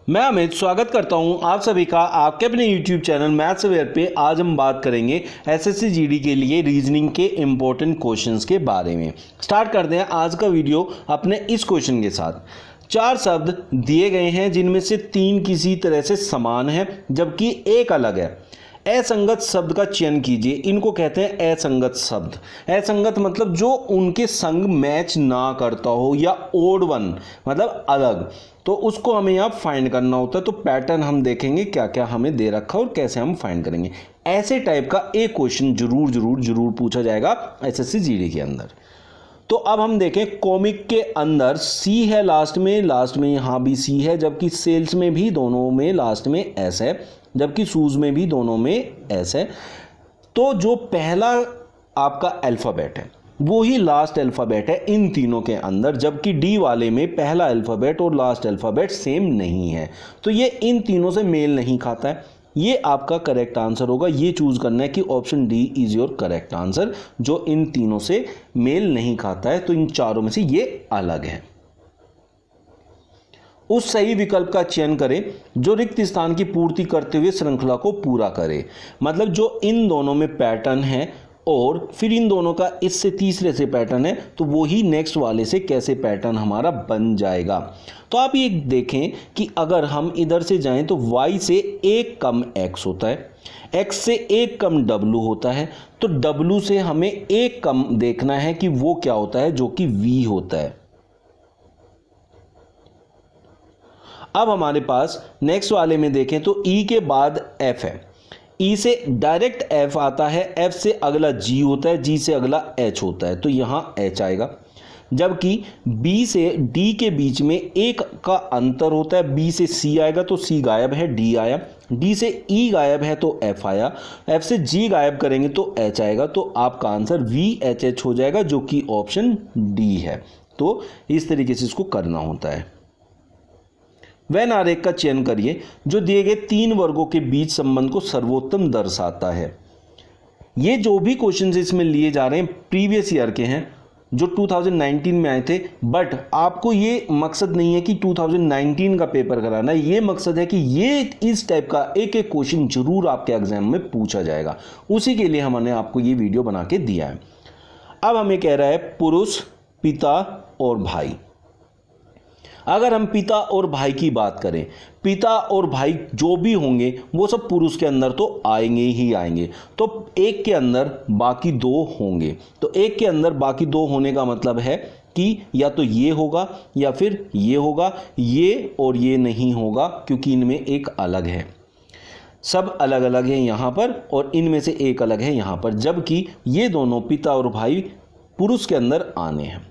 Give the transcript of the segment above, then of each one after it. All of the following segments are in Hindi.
मैं अमित स्वागत करता हूं आप सभी का आपके अपने YouTube चैनल मैथ्स अवेयर पे। आज हम बात करेंगे एसएससी जीडी के लिए रीजनिंग के इम्पोर्टेंट क्वेश्चंस के बारे में। स्टार्ट करते हैं आज का वीडियो अपने इस क्वेश्चन के साथ। 4 शब्द दिए गए हैं जिनमें से 3 किसी तरह से समान है जबकि एक अलग है। असंगत शब्द का चयन कीजिए। इनको कहते हैं असंगत शब्द। असंगत मतलब जो उनके संग मैच ना करता हो या ओड वन मतलब अलग, तो उसको हमें यहाँ फाइंड करना होता है। तो पैटर्न हम देखेंगे क्या क्या हमें दे रखा है और कैसे हम फाइंड करेंगे। ऐसे टाइप का एक क्वेश्चन जरूर पूछा जाएगा एसएससी जीडी के अंदर। तो अब हम देखें, कॉमिक के अंदर सी है लास्ट में यहाँ भी सी है, जबकि सेल्स में भी दोनों में लास्ट में एस है, जबकि शूज में भी दोनों में एस है। तो जो पहला आपका अल्फ़ाबेट है वो ही लास्ट अल्फ़ाबेट है इन तीनों के अंदर, जबकि डी वाले में पहला अल्फ़ाबेट और लास्ट अल्फ़ाबेट सेम नहीं है। तो ये इन तीनों से मेल नहीं खाता है। ये आपका करेक्ट आंसर होगा। ये चूज करना है कि option D is your correct answer, जो इन तीनों से मेल नहीं खाता है। तो इन चारों में से ये अलग है। उस सही विकल्प का चयन करें जो रिक्त स्थान की पूर्ति करते हुए श्रृंखला को पूरा करे। मतलब जो इन दोनों में पैटर्न है और फिर इन दोनों का इससे तीसरे से पैटर्न है, तो वो ही नेक्स्ट वाले से कैसे पैटर्न हमारा बन जाएगा। तो आप ये देखें कि अगर हम इधर से जाएं तो y से 1 कम x होता है, x से 1 कम w होता है। तो w से हमें 1 कम देखना है कि वो क्या होता है, जो कि v होता है। अब हमारे पास नेक्स्ट वाले में देखें तो e के बाद f है। E से डायरेक्ट F आता है, F से अगला G होता है, G से अगला H होता है, तो यहाँ H आएगा। जबकि B से D के बीच में 1 का अंतर होता है, B से C आएगा तो C गायब है, D आया। D से E गायब है तो F आया। F से G गायब करेंगे तो H आएगा। तो आपका आंसर VHH हो जाएगा, जो कि ऑप्शन D है। तो इस तरीके से इसको करना होता है। वैन आरेख का चयन करिए जो दिए गए 3 वर्गों के बीच संबंध को सर्वोत्तम दर्शाता है। ये जो भी क्वेश्चन इसमें लिए जा रहे हैं प्रीवियस ईयर के हैं, जो 2019 में आए थे। बट आपको ये मकसद नहीं है कि 2019 का पेपर कराना है, ये मकसद है कि ये इस टाइप का एक एक क्वेश्चन जरूर आपके एग्जाम में पूछा जाएगा। उसी के लिए हमने आपको ये वीडियो बना के दिया है। अब हमें कह रहा है पुरुष, पिता और भाई। अगर हम पिता और भाई की बात करें, पिता और भाई जो भी होंगे वो सब पुरुष के अंदर तो आएंगे ही आएंगे। तो एक के अंदर बाकी 2 होंगे। तो एक के अंदर बाकी 2 होने का मतलब है कि या तो ये होगा या फिर ये होगा। ये और ये नहीं होगा क्योंकि इनमें एक अलग है। सब अलग अलग हैं यहाँ पर और इनमें से एक अलग है यहाँ पर, जबकि ये दोनों पिता और भाई पुरुष के अंदर आने हैं।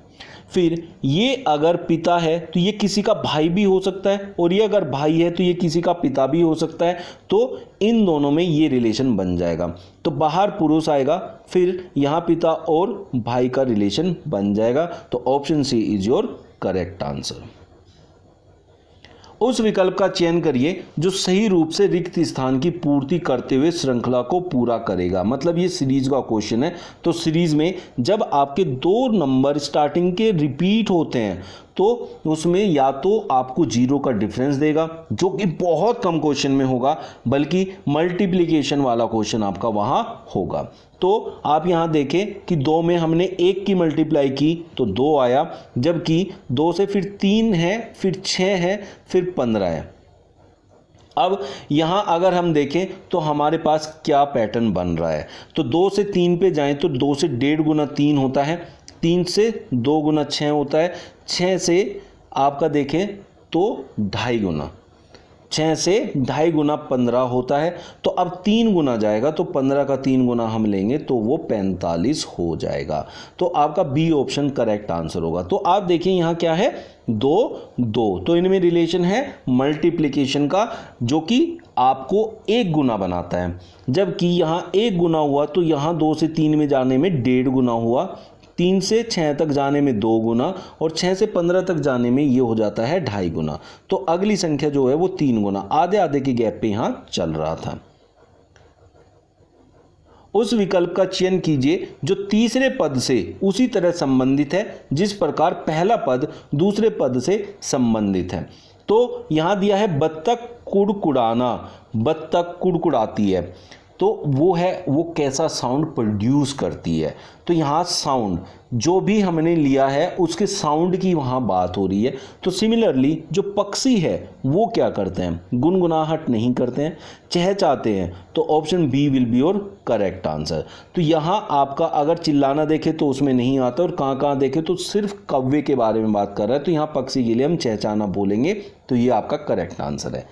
फिर ये अगर पिता है तो ये किसी का भाई भी हो सकता है, और ये अगर भाई है तो ये किसी का पिता भी हो सकता है। तो इन दोनों में ये रिलेशन बन जाएगा। तो बाहर पुरुष आएगा, फिर यहाँ पिता और भाई का रिलेशन बन जाएगा। तो option C is your correct answer. उस विकल्प का चयन करिए जो सही रूप से रिक्त स्थान की पूर्ति करते हुए श्रृंखला को पूरा करेगा। मतलब ये सीरीज का क्वेश्चन है। तो सीरीज में जब आपके 2 नंबर स्टार्टिंग के रिपीट होते हैं तो उसमें या तो आपको 0 का डिफरेंस देगा, जो कि बहुत कम क्वेश्चन में होगा, बल्कि मल्टीप्लिकेशन वाला क्वेश्चन आपका वहां होगा। तो आप यहां देखें कि 2 में हमने 1 की मल्टीप्लाई की तो 2 आया, जबकि 2 से फिर 3 है, फिर 6 है, फिर 15 है। अब यहाँ अगर हम देखें तो हमारे पास क्या पैटर्न बन रहा है। तो 2 से 3 पे जाएं तो 2 से 1.5 गुना 3 होता है, 3 से 2 गुना 6 होता है, 6 से आपका देखें तो 2.5 गुना, 6 से 2.5 गुना 15 होता है। तो अब 3 गुना जाएगा तो 15 का 3 गुना हम लेंगे तो वो 45 हो जाएगा। तो आपका बी ऑप्शन करेक्ट आंसर होगा। तो आप देखिए यहाँ क्या है, 2 2, तो इनमें रिलेशन है मल्टीप्लिकेशन का, जो कि आपको 1 गुना बनाता है। जबकि यहाँ 1 गुना हुआ तो यहाँ 2 से 3 में जाने में 1.5 गुना हुआ, 3 से 6 तक जाने में 2 गुना, और 6 से 15 तक जाने में ये हो जाता है 2.5 गुना। तो अगली संख्या जो है वो 3 गुना, आधे आधे के गैप पे यहां चल रहा था। उस विकल्प का चयन कीजिए जो तीसरे पद से उसी तरह संबंधित है जिस प्रकार पहला पद दूसरे पद से संबंधित है। तो यहाँ दिया है बत्तख कुड़कुड़ाना, बत्तख कुड़कुड़ाती है, तो वो कैसा साउंड प्रोड्यूस करती है। तो यहाँ साउंड जो भी हमने लिया है उसके साउंड की वहाँ बात हो रही है। तो सिमिलरली जो पक्षी है वो क्या करते हैं, गुनगुनाहट नहीं करते हैं, चहचहाते हैं। तो option B will be your correct answer. तो यहाँ आपका अगर चिल्लाना देखे तो उसमें नहीं आता, और कहाँ देखे तो सिर्फ कौवे के बारे में बात कर रहा है। तो यहाँ पक्षी के लिए हम चहचहाना बोलेंगे, तो ये आपका करेक्ट आंसर है।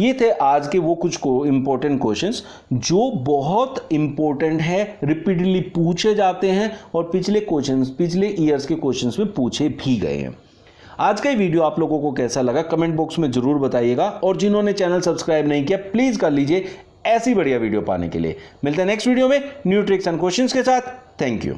ये थे आज के वो कुछ इंपॉर्टेंट क्वेश्चंस जो बहुत इंपॉर्टेंट है, रिपीटली पूछे जाते हैं और पिछले ईयर्स के क्वेश्चंस में पूछे भी गए हैं। आज का ये वीडियो आप लोगों को कैसा लगा कमेंट बॉक्स में जरूर बताइएगा, और जिन्होंने चैनल सब्सक्राइब नहीं किया प्लीज कर लीजिए ऐसी बढ़िया वीडियो पाने के लिए। मिलते हैं नेक्स्ट वीडियो में न्यू ट्रिक्स एंड क्वेश्चंस के साथ। Thank you.